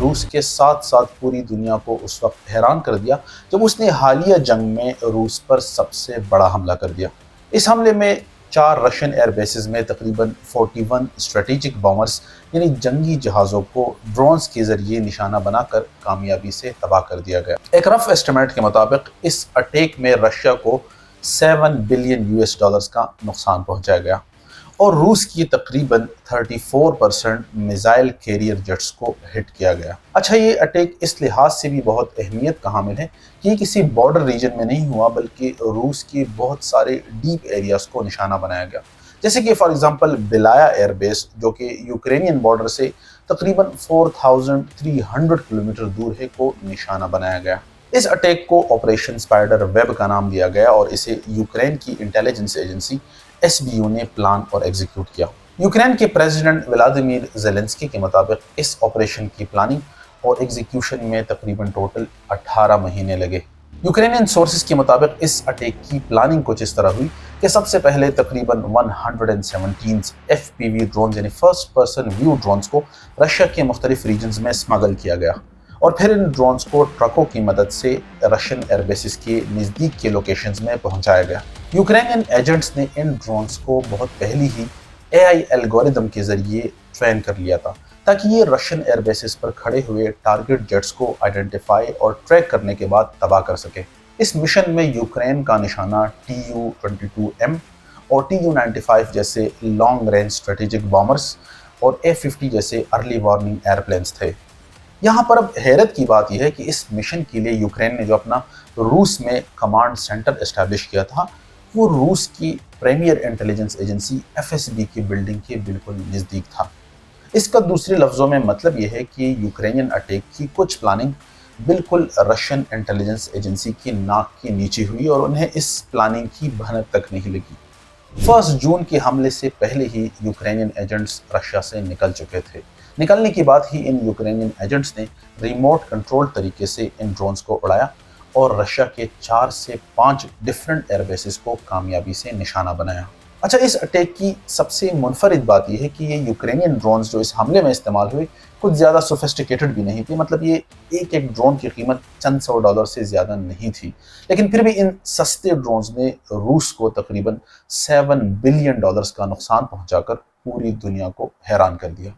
روس کے ساتھ ساتھ پوری دنیا کو اس وقت حیران کر دیا جب اس نے حالیہ جنگ میں روس پر سب سے بڑا حملہ کر دیا۔ اس حملے میں 4 رشین ایئر بیسز میں تقریباً 41 اسٹریٹجک بامرز یعنی جنگی جہازوں کو ڈرونز کے ذریعے نشانہ بنا کر کامیابی سے تباہ کر دیا گیا۔ ایک رف ایسٹیمیٹ کے مطابق اس اٹیک میں رشیا کو $7 بلین کا نقصان پہنچایا گیا اور روس کی تقریباً 34% میزائل کیریئر جیٹس کو ہٹ کیا گیا۔ اچھا، یہ اٹیک اس لحاظ سے بھی بہت اہمیت کا حامل ہے کہ یہ کسی بارڈر ریجن میں نہیں ہوا بلکہ روس کے بہت سارے ڈیپ ایریاز کو نشانہ بنایا گیا، جیسے کہ فار ایگزامپل بیلایا ایئر بیس جو کہ یوکرینین بارڈر سے تقریباً 4300 کلومیٹر دور ہے کو نشانہ بنایا گیا۔ اس اٹیک کو آپریشن اسپائڈر ویب کا نام دیا گیا اور اسے یوکرین کی انٹیلیجنس ایجنسی SBU نے پلان اور ایگزیکیوٹ کیا۔ یوکرین کے پریزیڈنٹ ولادیمیر زیلنسکی کے مطابق اس آپریشن کی پلاننگ اور ایگزیکیوشن میں تقریباً ٹوٹل 18 مہینے لگے۔ یوکرینین سورسز کے مطابق اس اٹیک کی پلاننگ کچھ اس طرح ہوئی کہ سب سے پہلے تقریباً 117 FPV ڈرونز یعنی فرسٹ پرسن ویو ڈرونز کو رشیا کے مختلف ریجنز میں اسمگل کیا گیا اور پھر ان ڈرونز کو ٹرکوں کی مدد سے رشین ایئر بیسز کے نزدیک کے لوکیشنز میں پہنچایا گیا۔ یوکرینین ایجنٹس نے ان ڈرونز کو بہت پہلی ہی AI الگوریدم کے ذریعے ٹرین کر لیا تھا تاکہ یہ رشین ایئر بیسز پر کھڑے ہوئے ٹارگٹ جیٹس کو آئیڈینٹیفائی اور ٹریک کرنے کے بعد تباہ کر سکے۔ اس مشن میں یوکرین کا نشانہ Tu-22M اور Tu-95 جیسے لانگ رینج اسٹریٹجک بامرز اور A-50 جیسے ارلی وارننگ ایئر پلینز تھے۔ یہاں پر اب حیرت کی بات یہ ہے کہ اس مشن کے لیے یوکرین نے جو اپنا روس میں کمانڈ سینٹر اسٹیبلش کیا تھا وہ روس کی پریمیئر انٹیلیجنس ایجنسی FSB کی بلڈنگ کے بالکل نزدیک تھا۔ اس کا دوسرے لفظوں میں مطلب یہ ہے کہ یوکرینین اٹیک کی کچھ پلاننگ بالکل رشین انٹیلیجنس ایجنسی کی ناک کے نیچے ہوئی اور انہیں اس پلاننگ کی بھنک تک نہیں لگی۔ 1 جون کے حملے سے پہلے ہی یوکرینین ایجنٹس رشیا سے نکل چکے تھے۔ نکلنے کے بعد ہی ان یوکرینین ایجنٹس نے ریموٹ کنٹرول طریقے سے ان ڈرونز کو اڑایا اور رشیا کے 4 سے 5 ڈیفرنٹ ایئر بیسز کو کامیابی سے نشانہ بنایا۔ اچھا، اس اٹیک کی سب سے منفرد بات یہ ہے کہ یہ یوکرینین ڈرونز جو اس حملے میں استعمال ہوئے کچھ زیادہ سوفسٹیکیٹڈ بھی نہیں تھی، مطلب یہ ایک ڈرون کی قیمت چند $100 سے زیادہ نہیں تھی، لیکن پھر بھی ان سستے ڈرونز نے روس کو تقریباً $7 بلین کا نقصان پہنچا کر پوری دنیا کو حیران کر دیا۔